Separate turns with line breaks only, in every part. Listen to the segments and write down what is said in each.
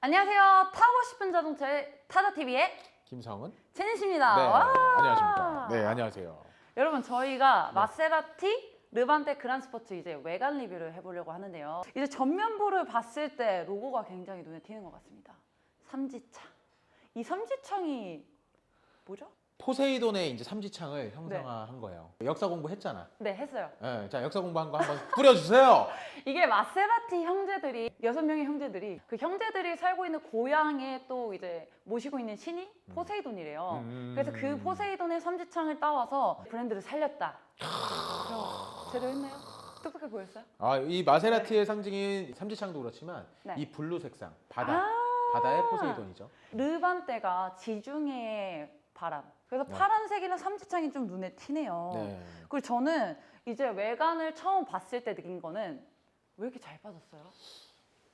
안녕하세요. 타고 싶은 자동차의 타다TV의
김성은?
제니씨입니다.
네,
와!
안녕하십니까. 네, 안녕하세요.
여러분, 저희가
네.
마세라티 르반테 그란스포츠 이제 외관 리뷰를 해보려고 하는데요. 이제 전면부를 봤을 때 로고가 굉장히 눈에 띄는 것 같습니다. 삼지창. 이 삼지창이 뭐죠?
포세이돈의 이제 삼지창을 형상화한 거예요. 역사 공부했잖아.
네, 했어요.
네, 자, 역사 공부한 거 한번 뿌려주세요.
이게 마세라티 형제들이 6명의 형제들이 그 형제들이 살고 있는 고향에 또 이제 모시고 있는 신이 포세이돈이래요. 그래서 그 포세이돈의 삼지창을 따와서 브랜드를 살렸다. 제대로 했나요? 똑똑해 보였어요?
이 마세라티의 상징인 삼지창도 그렇지만
네.
이 블루 색상, 바다의 포세이돈이죠.
르반떼가 지중해의 바람. 그래서
네.
파란색이랑 삼지창이 좀 눈에 튀네요.
네.
그리고 저는 이제 외관을 처음 봤을 때 느낀 거는 왜 이렇게 잘 빠졌어요?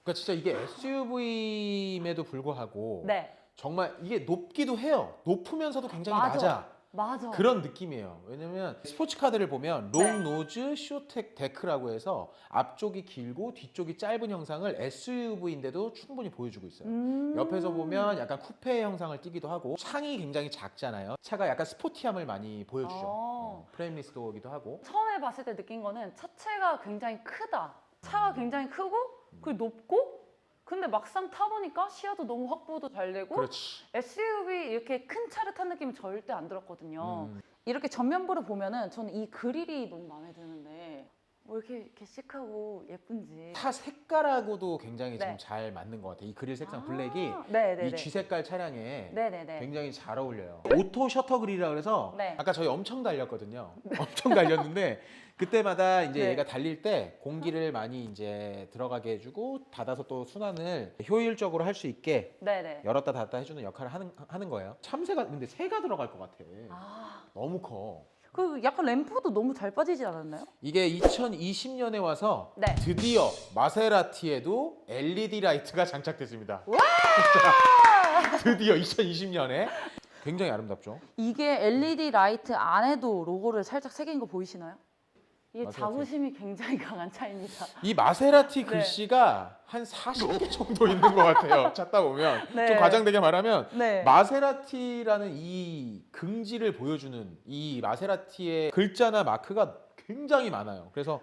그러니까 진짜 이게 SUV임에도 불구하고
네,
정말 이게 높기도 해요. 높으면서도 굉장히
맞아.
낮아.
맞아.
그런 느낌이에요. 왜냐면 스포츠카들을 보면
네.
롱노즈 쇼텍 데크라고 해서 앞쪽이 길고 뒤쪽이 짧은 형상을 SUV인데도 충분히 보여주고 있어요. 옆에서 보면 약간 쿠페 형상을 띠기도 하고 창이 굉장히 작잖아요. 차가 약간 스포티함을 많이 보여주죠. 프레임리스 도어기도 하고.
처음에 봤을 때 느낀 거는 차체가 굉장히 크다. 차가 굉장히 크고 그리고 높고 근데 막상 타보니까 시야도 너무 확보도 잘 되고
그렇지.
SUV 이렇게 큰 차를 탄 느낌이 절대 안 들었거든요.
음.
이렇게 전면부를 보면은 저는 이 그릴이 너무 마음에 드는데 뭐 이렇게 시크하고 예쁜지.
차 색깔하고도 굉장히
네.
지금 잘 맞는 것 같아요. 이 그릴 색상 블랙이
네네네.
이 G색깔 차량에
네네네.
굉장히 잘 어울려요. 오토 셔터 그릴이라 그래서
네.
아까 저희 엄청 달렸거든요. 엄청 달렸는데 그때마다 이제
네.
얘가 달릴 때 공기를 많이 이제 들어가게 해주고 받아서 또 순환을 효율적으로 할 수 있게
네네.
열었다 닫았다 해주는 역할을 하는 거예요. 참새가 근데 새가 들어갈 것 같아. 너무 커.
그 약간 램프도 너무 잘 빠지지 않았나요?
이게 2020년에 와서
네.
드디어 마세라티에도 LED 라이트가 장착됐습니다. 드디어 2020년에 굉장히 아름답죠.
이게 LED 라이트 안에도 로고를 살짝 새긴 거 보이시나요? 이게
마세라티.
자부심이 굉장히 강한 차입니다.
이 마세라티
네.
글씨가 한 40개 정도 있는 것 같아요. 찾다 보면
네.
좀 과장되게 말하면
네.
마세라티라는 이 긍지를 보여주는 이 마세라티의 글자나 마크가 굉장히 많아요. 그래서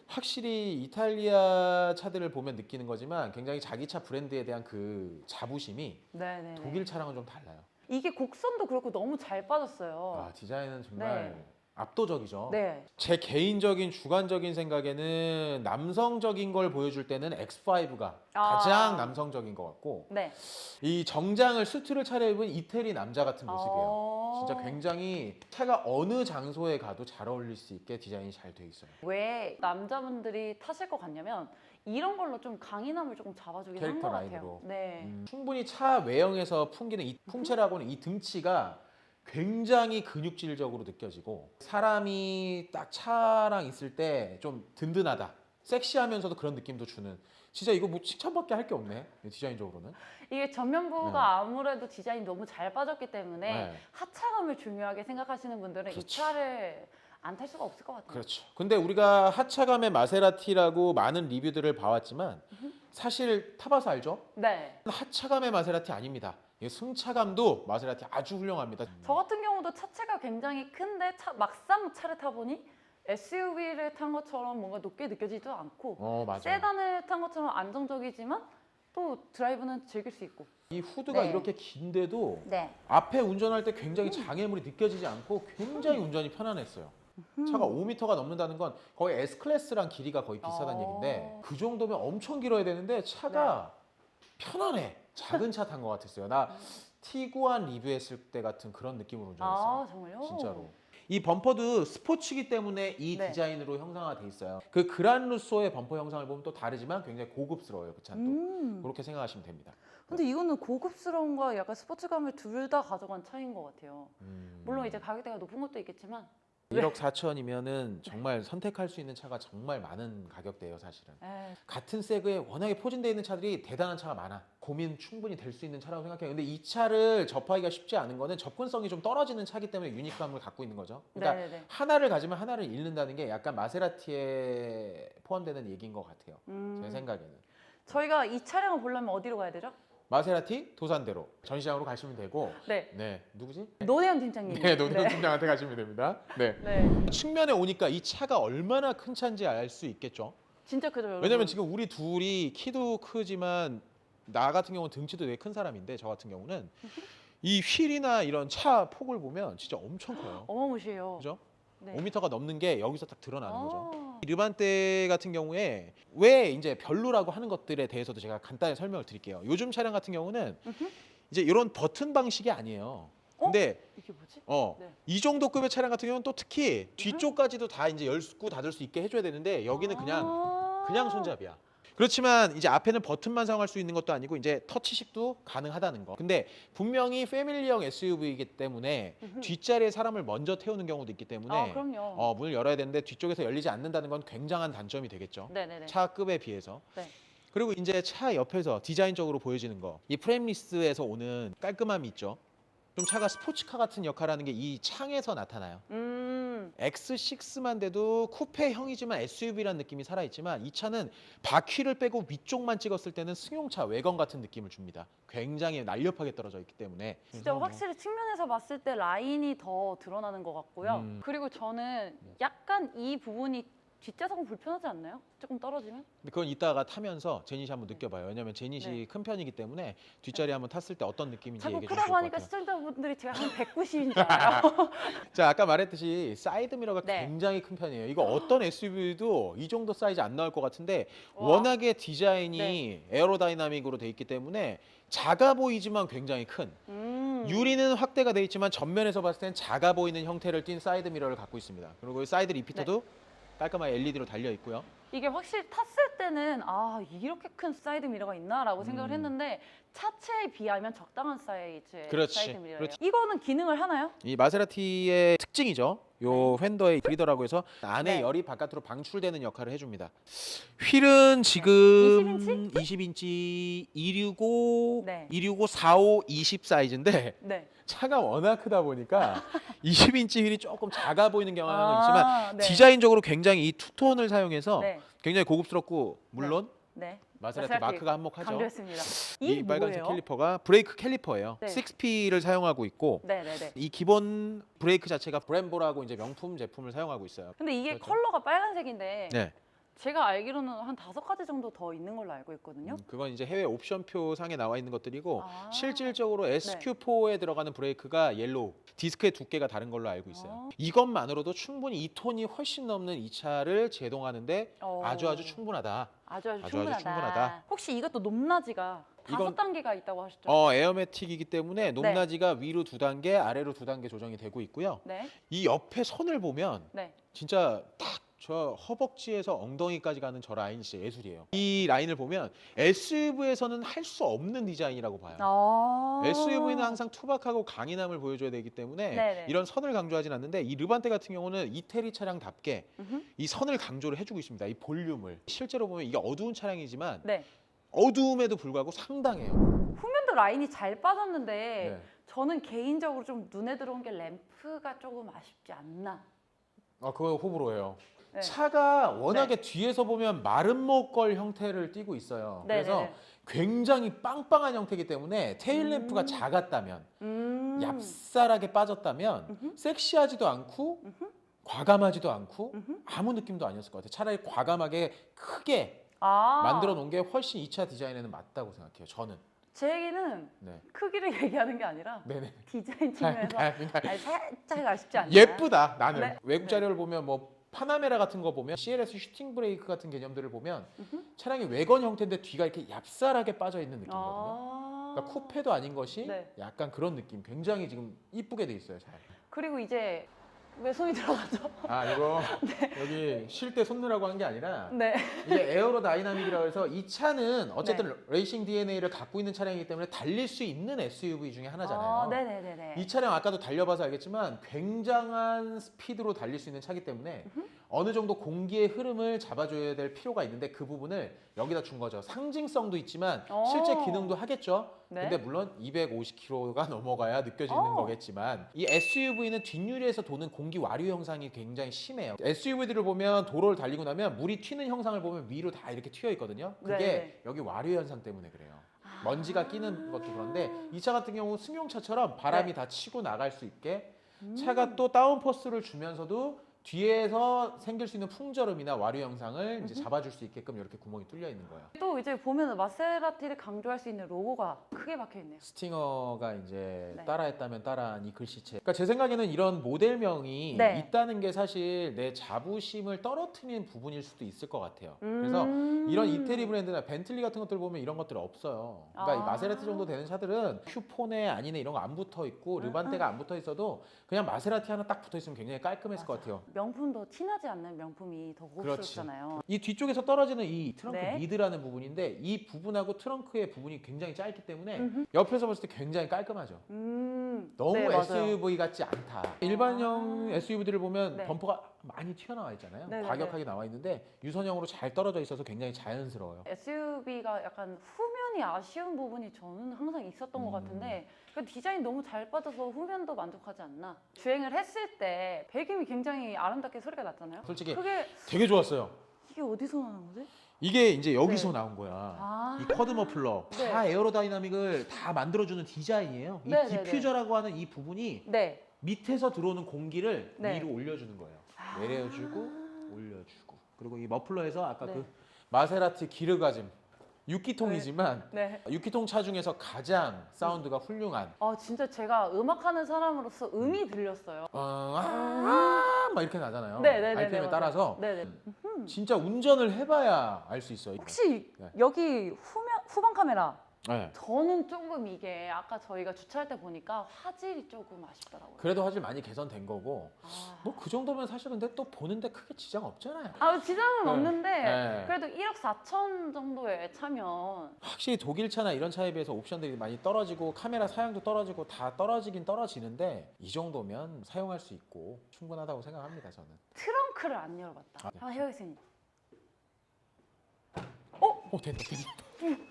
확실히 이탈리아 차들을 보면 느끼는 거지만 굉장히 자기 차 브랜드에 대한 그 자부심이
네네.
독일 차랑은 좀 달라요.
이게 곡선도 그렇고 너무 잘 빠졌어요.
디자인은 정말
네.
압도적이죠.
네.
제 개인적인 주관적인 생각에는 남성적인 걸 보여줄 때는 X5가 가장 남성적인 것 같고
네.
이 정장을 수트를 차려입은 이태리 남자 같은 모습이에요. 진짜 굉장히 차가 어느 장소에 가도 잘 어울릴 수 있게 디자인이 잘 돼 있어요.
왜 남자분들이 타실 것 같냐면 이런 걸로 좀 강인함을 조금 잡아주긴 한
캐릭터
것 같아요.
라인으로.
네.
충분히 차 외형에서 풍기는 이 풍채라고는 이 등치가 굉장히 근육질적으로 느껴지고 사람이 딱 차랑 있을 때 좀 든든하다. 섹시하면서도 그런 느낌도 주는 진짜 이거 뭐 칭찬밖에 할 게 없네 디자인적으로는.
이게 전면부가
네.
아무래도 디자인이 너무 잘 빠졌기 때문에
네.
하차감을 중요하게 생각하시는 분들은 이
그렇죠.
차를 안 탈 수가 없을 것 같아요.
그렇죠. 근데 우리가 하차감의 마세라티라고 많은 리뷰들을 봐왔지만 사실 타봐서 알죠?
네.
하차감의 마세라티 아닙니다. 이 승차감도 마세라티 아주 훌륭합니다.
저 같은 경우도 차체가 굉장히 큰데 막상 차를 타보니 SUV를 탄 것처럼 뭔가 높게 느껴지지도 않고
맞아요.
세단을 탄 것처럼 안정적이지만 또 드라이브는 즐길 수 있고.
이 후드가
네.
이렇게 긴데도
네.
앞에 운전할 때 굉장히 장애물이 느껴지지 않고 굉장히 운전이 편안했어요. 차가 5m가 넘는다는 건 거의 S클래스랑 길이가 거의 비슷하다는 얘기인데 그 정도면 엄청 길어야 되는데 차가 편안해. 작은 차 탄 것 같았어요. 나 티구안 리뷰했을 때 같은 그런 느낌으로 운전했어요.
정말요?
진짜로. 이 범퍼도 스포츠이기 때문에 이
네.
디자인으로 형상화돼 있어요. 그 그란 루소의 범퍼 형상을 보면 또 다르지만 굉장히 고급스러워요. 그 차도. 그렇게 생각하시면 됩니다.
근데 이거는 고급스러움과 약간 스포츠감을 둘 다 가져간 차인 것 같아요. 물론 이제 가격대가 높은 것도 있겠지만
1억 4천이면은 정말 선택할 수 있는 차가 정말 많은 가격대예요, 사실은.
에이,
같은 세그에 워낙에 포진되어 있는 차들이 대단한 차가 많아. 고민 충분히 될 수 있는 차라고 생각해요. 근데 이 차를 접하기가 쉽지 않은 거는 접근성이 좀 떨어지는 차기 때문에 유니크함을 갖고 있는 거죠. 그러니까
네네네.
하나를 가지면 하나를 잃는다는 게 약간 마세라티에 포함되는 얘기인 것 같아요. 제 생각에는.
저희가 이 차량을 보려면 어디로 가야 되죠?
마세라티 도산대로 전시장으로 가시면 되고
네.
네 누구지?
노내현 팀장님.
네 노대현 팀장한테 가시면 됩니다. 네.
네.
측면에 오니까 이 차가 얼마나 큰 차인지 알 수 있겠죠.
진짜 크죠, 여러분.
왜냐면 지금 우리 둘이 키도 크지만 나 같은 경우는 등치도 되게 큰 사람인데 저 같은 경우는 이 휠이나 이런 차 폭을 보면 진짜 엄청 커요.
어마무시해요.
그죠?
네.
5m가 넘는 게 여기서 딱 드러나는 거죠.
아.
이 르반떼 같은 경우에 왜 이제 별로라고 하는 것들에 대해서도 제가 간단히 설명을 드릴게요. 요즘 차량 같은 경우는 이제 이런 버튼 방식이 아니에요. 근데
이게 뭐지? 네.
이 정도 급의 차량 같은 경우는 또 특히 뒤쪽까지도 다 이제 열고 닫을 수 있게 해줘야 되는데 여기는 그냥 손잡이야. 그렇지만 이제 앞에는 버튼만 사용할 수 있는 것도 아니고 이제 터치식도 가능하다는 거. 근데 분명히 패밀리형 SUV이기 때문에 뒷자리에 사람을 먼저 태우는 경우도 있기 때문에
아, 그럼요.
문을 열어야 되는데 뒤쪽에서 열리지 않는다는 건 굉장한 단점이 되겠죠.
네네네.
차급에 비해서.
네.
그리고 이제 차 옆에서 디자인적으로 보여지는 거. 이 프레임리스에서 오는 깔끔함이 있죠. 좀 차가 스포츠카 같은 역할을 하는 게 이 창에서 나타나요. X6만 돼도 쿠페형이지만 SUV라는 느낌이 살아있지만 이 차는 바퀴를 빼고 위쪽만 찍었을 때는 승용차 외관 같은 느낌을 줍니다. 굉장히 날렵하게 떨어져 있기 때문에
진짜 확실히 측면에서 봤을 때 라인이 더 드러나는 것 같고요. 그리고 저는 약간 이 부분이 뒷좌석은 불편하지 않나요? 조금 떨어지면?
근데 그건 이따가 타면서 제닛이 한번 느껴봐요. 왜냐면 제닛이
네.
큰 편이기 때문에 뒷자리 한번 탔을 때 어떤 느낌인지
자꾸
얘기해
크다고
주실 것
하니까
같아요.
시청자분들이 제가 한 190인 줄 알아요.
자, 아까 말했듯이 사이드 미러가
네.
굉장히 큰 편이에요. 이거 어떤 SUV도 이 정도 사이즈 안 나올 것 같은데
와.
워낙에 디자인이
네.
에어로다이나믹으로 돼 있기 때문에 작아 보이지만 굉장히 큰 유리는 확대가 돼 있지만 전면에서 봤을 땐 작아 보이는 형태를 띈 사이드 미러를 갖고 있습니다. 그리고 사이드 리피터도 깔끔하게 LED로 달려 있고요.
이게 확실히 탔을 때는 아 이렇게 큰 사이드 미러가 있나라고 생각을 했는데 차체에 비하면 적당한 사이즈의
그렇지.
사이드 미러예요.
그렇지.
이거는 기능을 하나요?
이 마세라티의 특징이죠. 요 휀더의 브리더라고 해서 안에
네.
열이 바깥으로 방출되는 역할을 해줍니다. 휠은 지금
20인치?
20인치 265,
네.
265, 45, 20 사이즈인데
네.
차가 워낙 크다 보니까 20인치 휠이 조금 작아 보이는 경향은 있지만
네.
디자인적으로 굉장히 이 투톤을 사용해서
네.
굉장히 고급스럽고 물론
네.
마세라티 마크가 한몫하죠.
강조했습니다.
이 빨간색
뭐예요?
캘리퍼가 브레이크 캘리퍼예요.
네.
6P를 사용하고 있고
네네네.
이 기본 브레이크 자체가 브렘보라고 이제 명품 제품을 사용하고 있어요.
근데 이게
그렇죠.
컬러가 빨간색인데
네.
제가 알기로는 한 5가지 정도 더 있는 걸로 알고 있거든요.
그건 이제 해외 옵션표 상에 나와 있는 것들이고
아.
실질적으로 SQ4에 들어가는 브레이크가 옐로우, 디스크의 두께가 다른 걸로 알고 있어요. 이것만으로도 충분히 2톤이 훨씬 넘는 이 차를 제동하는데 아주 충분하다.
아주
충분하다.
충분하다. 혹시 이것도 높낮이가
이건-
5단계가 있다고 하셨죠?
에어매틱이기 때문에 높낮이가 위로 2단계, 아래로 2단계 조정이 되고 있고요.
네.
이 옆에 선을 보면
네.
진짜 딱 저 허벅지에서 엉덩이까지 가는 저 라인이 진짜 예술이에요. 이 라인을 보면 SUV에서는 할 수 없는 디자인이라고 봐요. SUV는 항상 투박하고 강인함을 보여줘야 되기 때문에
네네.
이런 선을 강조하진 않는데 이 르반떼 같은 경우는 이태리 차량답게 이 선을 강조를 해주고 있습니다. 이 볼륨을. 실제로 보면 이게 어두운 차량이지만
네.
어두움에도 불구하고 상당해요.
후면도 라인이 잘 빠졌는데
네.
저는 개인적으로 좀 눈에 들어온 게 램프가 조금 아쉽지 않나.
그거 호불호예요.
네.
차가 워낙에 뒤에서 보면 마른 목걸 형태를 띠고 있어요. 그래서
네네네.
굉장히 빵빵한 형태이기 때문에 테일 램프가 작았다면 얍쌀하게 빠졌다면 섹시하지도 않고 과감하지도 않고 아무 느낌도 아니었을 것 같아요. 차라리 과감하게 크게 만들어 놓은 게 훨씬 이 차 디자인에는 맞다고 생각해요. 저는.
제 얘기는
네.
크기를 얘기하는 게 아니라
네네.
디자인 측면에서 아니, 살짝 아쉽지 않나.
예쁘다. 나는
네.
외국 자료를 보면 뭐 파나메라 같은 거 보면 CLS 슈팅 브레이크 같은 개념들을 보면 차량이 외건 형태인데 뒤가 이렇게 얍쌀하게 빠져 있는 느낌이거든요. 그러니까 쿠페도 아닌 것이
네.
약간 그런 느낌. 굉장히 지금 이쁘게 돼 있어요. 잘.
그리고 이제 왜 손이 들어가죠?
이거 여기 쉴 때 손느라고 한 게 아니라
네.
이게 에어로다이나믹이라고 해서 이 차는 어쨌든 레이싱 DNA를 갖고 있는 차량이기 때문에 달릴 수 있는 SUV 중에 하나잖아요.
네네네네.
이 차량 아까도 달려봐서 알겠지만 굉장한 스피드로 달릴 수 있는 차기 때문에 어느 정도 공기의 흐름을 잡아줘야 될 필요가 있는데 그 부분을 여기다 준 거죠. 상징성도 있지만 실제 기능도 하겠죠.
네.
근데 물론 250km가 넘어가야 느껴지는 거겠지만 이 SUV는 뒷유리에서 도는 공기 와류 현상이 굉장히 심해요. SUV들을 보면 도로를 달리고 나면 물이 튀는 형상을 보면 위로 다 이렇게 튀어 있거든요. 그게
네.
여기 와류 현상 때문에 그래요. 먼지가 끼는 것도 그런데 이 차 같은 경우 승용차처럼 바람이
네.
다 치고 나갈 수 있게 차가 또 다운포스를 주면서도 뒤에서 생길 수 있는 풍절음이나 와류 현상을 이제 잡아줄 수 있게끔 이렇게 구멍이 뚫려 있는 거예요.
또 이제 보면 마세라티를 강조할 수 있는 로고가 크게 박혀 있네요.
스팅어가 이제
네.
따라했다면 따라한 이 글씨체. 그러니까 제 생각에는 이런 모델명이
네.
있다는 게 사실 내 자부심을 떨어뜨리는 부분일 수도 있을 것 같아요. 그래서 이런 이태리 브랜드나 벤틀리 같은 것들 보면 이런 것들 없어요. 그러니까 이 마세라티 정도 되는 차들은 큐포네 아니네 이런 거 안 붙어 있고 르반테가 안 붙어 있어도 그냥 마세라티 하나 딱 붙어 있으면 굉장히 깔끔했을 것 같아요.
명품도 티나지 않는 명품이 더 고급스럽잖아요.
이 뒤쪽에서 떨어지는 이 트렁크
네.
리드라는 부분인데 이 부분하고 트렁크의 부분이 굉장히 짧기 때문에 옆에서 봤을 때 굉장히 깔끔하죠. 너무
네, 맞아요.
SUV 같지 않다. 일반형 SUV들을 보면
네.
범퍼가 많이 튀어나와 있잖아요.
네네네.
과격하게 나와 있는데 유선형으로 잘 떨어져 있어서 굉장히 자연스러워요.
SUV가 약간 후면이 아쉬운 부분이 저는 항상 있었던 것 같은데 그 디자인 너무 잘 빠져서 후면도 만족하지 않나. 주행을 했을 때 배기음이 굉장히 아름답게 소리가 났잖아요.
솔직히
그게
되게 좋았어요.
이게 어디서 나는 거지?
이게 이제 여기서
네.
나온 거야.
아.
이 쿼드 머플러 다 에어로다이나믹을 다 만들어주는 디자인이에요. 이
네네네.
디퓨저라고 하는 이 부분이
네.
밑에서 들어오는 공기를
네.
위로 올려주는 거예요. 내려주고 올려주고. 그리고 이 머플러에서 아까
네.
그 마세라티 기르가즘 6기통이지만
네.
6기통 차 중에서 가장 사운드가 훌륭한
아 진짜 제가 음악하는 사람으로서 음이 들렸어요.
막 이렇게 나잖아요.
네네네.
RPM에 따라서
네네.
진짜 운전을 해봐야 알 수 있어요.
혹시
네.
여기 후방 카메라
네.
저는 조금 이게 아까 저희가 주차할 때 보니까 화질이 조금 아쉽더라고요.
그래도 화질 많이 개선된 거고
아,
뭐 그 정도면 사실 근데 또 보는데 크게 지장 없잖아요.
지장은
네.
없는데
네.
그래도 1억 4천 정도에 차면
확실히 독일 차나 이런 차에 비해서 옵션들이 많이 떨어지고 카메라 사양도 떨어지고 다 떨어지긴 떨어지는데 이 정도면 사용할 수 있고 충분하다고 생각합니다 저는.
트렁크를 안 열어봤다.
아, 네.
한번 해보겠습니다.
된다.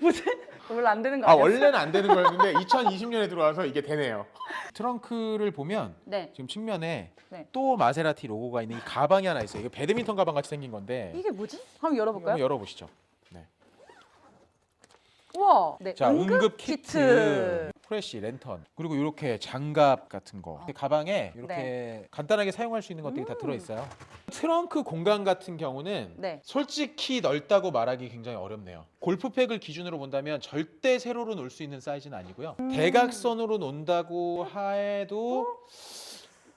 뭐지? 원래 안 되는 거
아
아니었어요?
원래는 안 되는 거였는데 2020년에 들어와서 이게 되네요. 트렁크를 보면
네.
지금 측면에
네.
또 마세라티 로고가 있는 이 가방이 하나 있어요. 이게 배드민턴 가방 같이 생긴 건데
이게 뭐지? 한번 열어볼까요?
한번 열어보시죠. 네.
우와. 네.
자, 응급 키트, 프레쉬, 랜턴, 그리고 이렇게 장갑 같은 거. 가방에 이렇게 간단하게 사용할 수 있는 것들이 다 들어있어요. 트렁크 공간 같은 경우는
네.
솔직히 넓다고 말하기 굉장히 어렵네요. 골프백을 기준으로 본다면 절대 세로로 놓을 수 있는 사이즈는 아니고요. 대각선으로 놓는다고 해도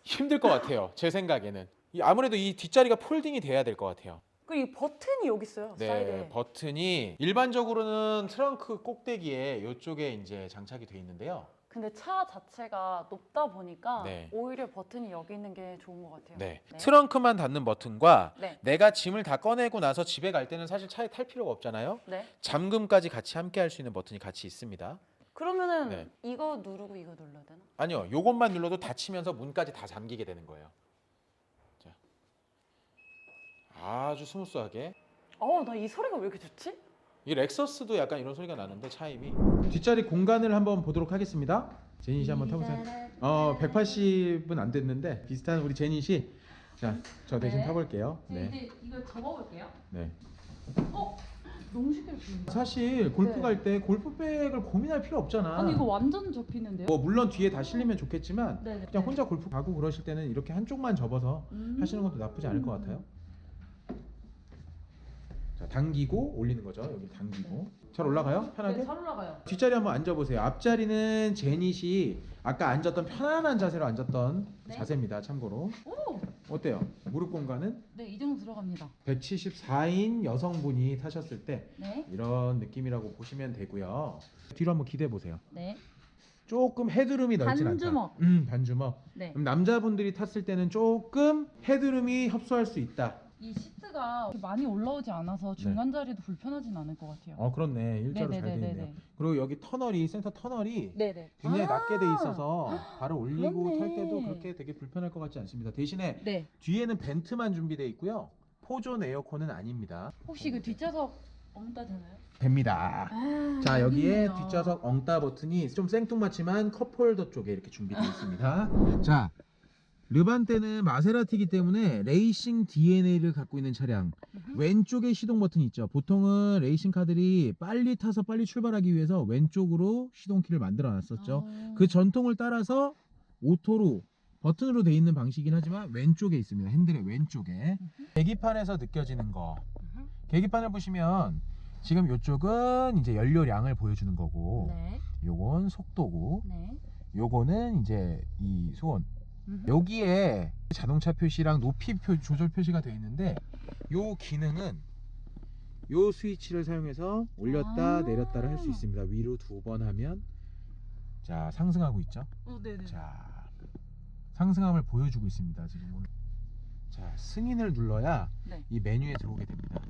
힘들 것 같아요. 제 생각에는. 아무래도 이 뒷자리가 폴딩이 돼야 될 것 같아요.
그리고 이 버튼이 여기 있어요.
네,
사이드에.
버튼이 일반적으로는 트렁크 꼭대기에 이쪽에 이제 장착이 돼 있는데요.
근데 차 자체가 높다 보니까
네.
오히려 버튼이 여기 있는 게 좋은 것 같아요.
네. 트렁크만 닫는 버튼과
네.
내가 짐을 다 꺼내고 나서 집에 갈 때는 사실 차에 탈 필요가 없잖아요.
네.
잠금까지 같이 함께 할 수 있는 버튼이 같이 있습니다.
그러면은
네.
이거 누르고 이거 눌러야 되나?
아니요, 요것만 눌러도 닫히면서 문까지 다 잠기게 되는 거예요. 자, 아주 스무스하게.
나 이 소리가 왜 이렇게 좋지?
이 렉서스도 약간 이런 소리가 나는데 차임이. 뒷자리 공간을 한번 보도록 하겠습니다. 제니 씨 한번 타보세요. 180은 안 됐는데 비슷한 우리 제니 씨. 자, 저 대신
네.
타볼게요.
이제 이걸 접어볼게요.
네.
너무 쉽게 접히는데.
사실 골프
네.
갈 때 골프백을 고민할 필요 없잖아.
아니 이거 완전 접히는데요?
뭐 물론 뒤에 다 실리면 좋겠지만
네네.
그냥 혼자 골프 가고 그러실 때는 이렇게 한쪽만 접어서 하시는 것도 나쁘지 않을 것 같아요. 자, 당기고 올리는 거죠. 여기 당기고. 잘 올라가요? 편하게?
네, 잘 올라가요.
뒷자리 한번 앉아보세요. 앞자리는 제닛이 아까 앉았던 편안한 자세로 앉았던
네.
자세입니다. 참고로.
오!
어때요? 무릎 공간은
네, 이 정도 들어갑니다.
174인 여성분이 타셨을 때
네.
이런 느낌이라고 보시면 되고요. 뒤로 한번 기대해 보세요.
네.
조금 헤드룸이 넓진
반주먹.
않다. 반주먹.
네.
그럼 남자분들이 탔을 때는 조금 헤드룸이 협소할 수 있다.
이 시트가 많이 올라오지 않아서 중간 자리도 불편하진 않을 것 같아요.
그렇네. 일자로 잘 돼 있네요. 그리고 여기 터널이 센터 터널이
네네.
굉장히 낮게 돼 있어서 발을 올리고
그렇네.
탈 때도 그렇게 되게 불편할 것 같지 않습니다. 대신에
네.
뒤에는 벤트만 준비되어 있고요. 포존 에어컨은 아닙니다.
혹시 그 뒷좌석 엉따 되나요?
됩니다.
아,
자, 여기에
있네요.
뒷좌석 엉따 버튼이 좀 생뚱맞지만 컵홀더 쪽에 이렇게 준비되어 있습니다. 자, 르반떼는 마세라티이기 때문에 레이싱 DNA를 갖고 있는 차량. 왼쪽에 시동 버튼이 있죠. 보통은 레이싱 카들이 빨리 타서 빨리 출발하기 위해서 왼쪽으로 시동키를 만들어 놨었죠. 그 전통을 따라서 오토로 버튼으로 되어 있는 방식이긴 하지만 왼쪽에 있습니다. 핸들의 왼쪽에. 계기판에서 느껴지는 거. 계기판을 보시면 지금 이쪽은 이제 연료량을 보여주는 거고,
네.
요건 속도고,
네.
요거는 이제 이 소원. 여기에 자동차 표시랑 높이 조절 표시가 되어 있는데, 요 기능은 요 스위치를 사용해서 올렸다 내렸다를 할 수 있습니다. 위로 2번 하면 자 상승하고 있죠.
네네.
자 상승함을 보여주고 있습니다. 지금 오늘. 자 승인을 눌러야
네.
이 메뉴에 들어오게 됩니다.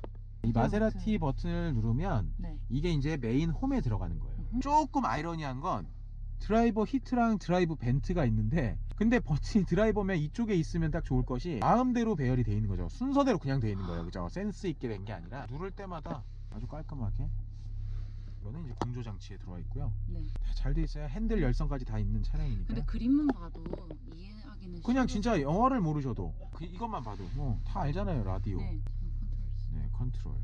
이 마세라티 버튼을 누르면
네.
이게 이제 메인 홈에 들어가는 거예요. 조금 아이러니한 건 드라이버 히트랑 드라이브 벤트가 있는데, 근데 버튼이 드라이버면 이쪽에 있으면 딱 좋을 것이 마음대로 배열이 돼 있는 거죠. 순서대로 그냥 돼 있는 거예요. 그죠? 센스 있게 된 게 아니라 누를 때마다 아주 깔끔하게. 이거는 이제 공조 장치에 들어와 있고요.
네.
다 잘 돼 있어요. 핸들 열선까지 다 있는 차량이니까.
근데 그림만 봐도 이해하기는
그냥
쉬워서.
진짜 영어를 모르셔도 이것만 봐도 뭐 다 알잖아요. 라디오.
네.
네, 컨트롤.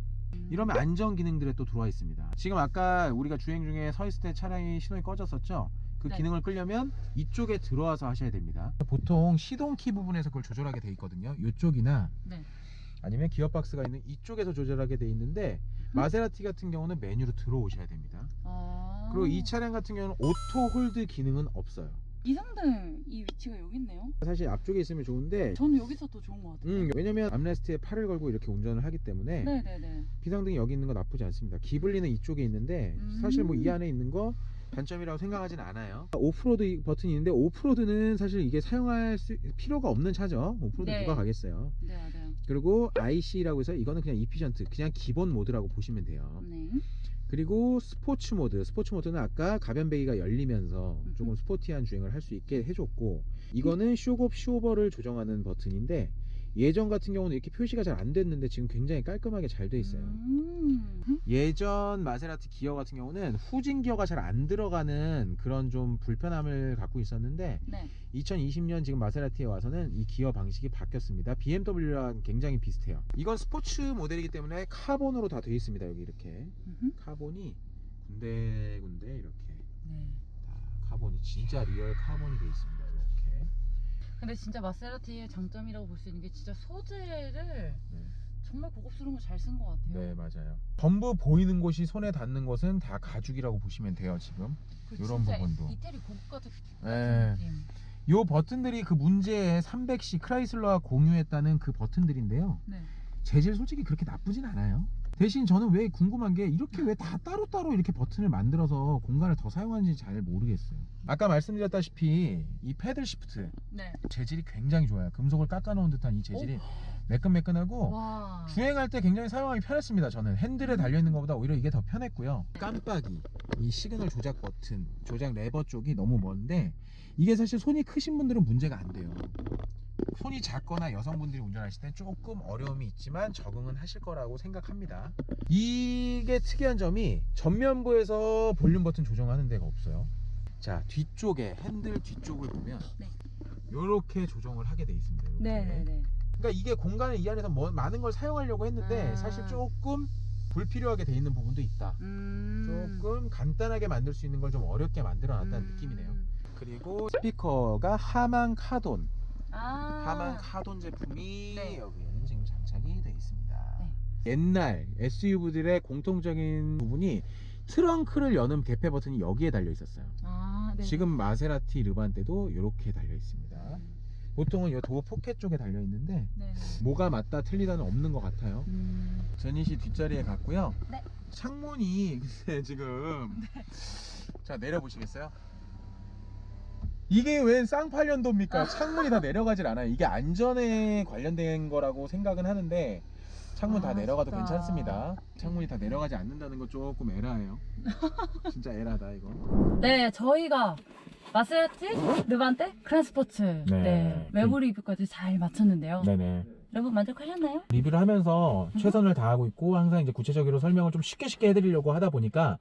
이러면 안전 기능들에 또 들어와 있습니다. 지금 아까 우리가 주행 중에 서 있을 때 차량이 시동이 꺼졌었죠? 그
네.
기능을 끄려면 이쪽에 들어와서 하셔야 됩니다. 보통 시동키 부분에서 그걸 조절하게 돼 있거든요. 이쪽이나
네.
아니면 기어박스가 있는 이쪽에서 조절하게 돼 있는데, 마세라티 같은 경우는 메뉴로 들어오셔야 됩니다.
아.
그리고 이 차량 같은 경우는 오토 홀드 기능은 없어요.
이상등 이 위치가 여기 있네요.
사실 앞쪽에 있으면 좋은데,
저는 여기서 더 좋은 것 같아요.
왜냐면 암레스트에 팔을 걸고 이렇게 운전을 하기 때문에
네네네.
비상등이 여기 있는 거 나쁘지 않습니다. 기블리는 이쪽에 있는데 사실 뭐 이 안에 있는 거 단점이라고 생각하진 않아요. 오프로드 버튼이 있는데, 오프로드는 사실 이게 사용할 필요가 없는 차죠. 오프로드
네.
누가 가겠어요.
네, 맞아요.
그리고 IC라고 해서 이거는 그냥 이피션트, 그냥 기본 모드라고 보시면 돼요.
네.
그리고 스포츠 모드는 아까 가변 배기가 열리면서 조금 스포티한 주행을 할 수 있게 해줬고, 이거는 쇼업 쇼버를 조정하는 버튼인데, 예전 같은 경우는 이렇게 표시가 잘 안 됐는데 지금 굉장히 깔끔하게 잘 돼 있어요. 예전 마세라티 기어 같은 경우는 후진 기어가 잘 안 들어가는 그런 좀 불편함을 갖고 있었는데,
네.
2020년 지금 마세라티에 와서는 이 기어 방식이 바뀌었습니다. BMW랑 굉장히 비슷해요. 이건 스포츠 모델이기 때문에 카본으로 다 되어 있습니다. 여기 이렇게 카본이 군데군데 이렇게
네.
다 카본이 진짜 리얼 카본이 되어 있습니다. 이렇게.
근데 진짜 마세라티의 장점이라고 볼 수 있는 게 진짜 소재를
네.
정말 고급스러운 거 잘 쓴 것 같아요.
네, 맞아요. 전부 보이는 곳이 손에 닿는 것은 다 가죽이라고 보시면 돼요. 지금
그리고
이런
진짜
부분도.
이태리 고급 가죽
네.
같은 느낌.
요 버튼들이 그 문제의 300C 크라이슬러와 공유했다는 그 버튼들인데요.
네.
재질 솔직히 그렇게 나쁘진 않아요. 대신 저는 왜 궁금한 게, 이렇게 왜 다 따로따로 이렇게 버튼을 만들어서 공간을 더 사용하는지 잘 모르겠어요. 아까 말씀드렸다시피 이 패들 시프트
네.
재질이 굉장히 좋아요. 금속을 깎아놓은 듯한 이 재질이 매끈매끈하고
와.
주행할 때 굉장히 사용하기 편했습니다. 저는 핸들에 달려있는 것보다 오히려 이게 더 편했고요. 깜빡이, 이 시그널 조작 버튼, 조작 레버 쪽이 너무 먼데, 이게 사실 손이 크신 분들은 문제가 안 돼요. 손이 작거나 여성분들이 운전하실 때 조금 어려움이 있지만 적응은 하실 거라고 생각합니다. 이게 특이한 점이 전면부에서 볼륨 버튼 조정하는 데가 없어요. 자, 뒤쪽에 핸들 뒤쪽을 보면
네.
이렇게 조정을 하게 돼 있습니다. 이렇게.
네네네.
그러니까 이게 공간을 이 안에서 많은 걸 사용하려고 했는데 사실 조금 불필요하게 돼 있는 부분도 있다. 조금 간단하게 만들 수 있는 걸 좀 어렵게 만들어 놨다는 느낌이네요. 그리고 스피커가 하만 카돈. 하만 카돈 제품이
네.
여기에는 지금 장착이 되어 있습니다.
네.
옛날 SUV들의 공통적인 부분이 트렁크를 여는 개폐 버튼이 여기에 달려 있었어요.
아, 네.
지금 마세라티 르반 때도 이렇게 달려 있습니다. 보통은 이 도어 포켓 쪽에 달려 있는데
네.
뭐가 맞다 틀리다는 없는 것 같아요. 제닛이 뒷자리에 갔고요.
네.
창문이 근데 지금 자, 내려보시겠어요? 이게 웬 쌍팔년도입니까? 창문이 다 내려가질 않아요. 이게 안전에 관련된 거라고 생각은 하는데 창문 다 내려가도
진짜.
괜찮습니다. 창문이 다 내려가지 않는다는 거 조금 에라예요. 진짜 에라다 이거.
네, 저희가 마세라티, 르반테, 그란스포츠 외부 리뷰까지 잘 마쳤는데요.
네네.
여러분 만족하셨나요?
리뷰를 하면서 최선을 다하고 있고 항상 이제 구체적으로 설명을 좀 쉽게 해드리려고 하다 보니까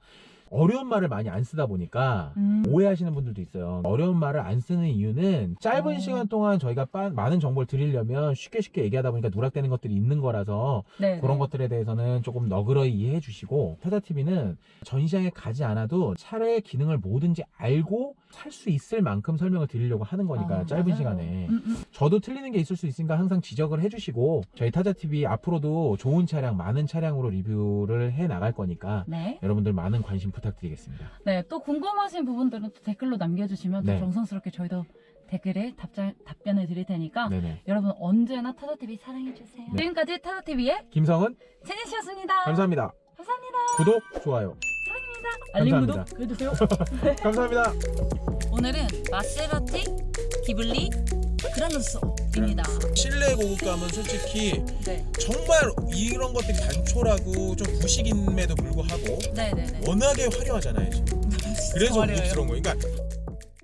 어려운 말을 많이 안 쓰다 보니까 오해하시는 분들도 있어요. 어려운 말을 안 쓰는 이유는 짧은 시간 동안 저희가 많은 정보를 드리려면 쉽게 얘기하다 보니까 누락되는 것들이 있는 거라서
네.
그런 것들에 대해서는 조금 너그러이 이해해 주시고 타다TV는 전시장에 가지 않아도 차량의 기능을 뭐든지 알고 살 수 있을 만큼 설명을 드리려고 하는 거니까 짧은
맞아요.
시간에 저도 틀리는 게 있을 수 있으니까 항상 지적을 해주시고 저희 타다TV 앞으로도 좋은 차량 많은 차량으로 리뷰를 해 나갈 거니까
네.
여러분들 많은 관심 부탁드리겠습니다.
네, 또 궁금하신 부분들은 또 댓글로 남겨주시면 또
네.
정성스럽게 저희도 댓글에 답변을 드릴 테니까
네네.
여러분 언제나 타다TV 사랑해주세요.
네.
지금까지 타다TV의
김성은
제니 씨였습니다.
감사합니다.
감사합니다.
구독 좋아요.
사랑입니다. 알림
감사합니다.
구독 해주세요.
감사합니다.
오늘은 마세라티, 기블리, 그라노소입니다.
실내 고급감은 솔직히
네,
정말 이런 것들이 단촐하고 좀 구식임에도 불구하고
네네네.
워낙에 화려하잖아요 지금. 그래서
화려해요.
고급스러운 거예요. 그러니까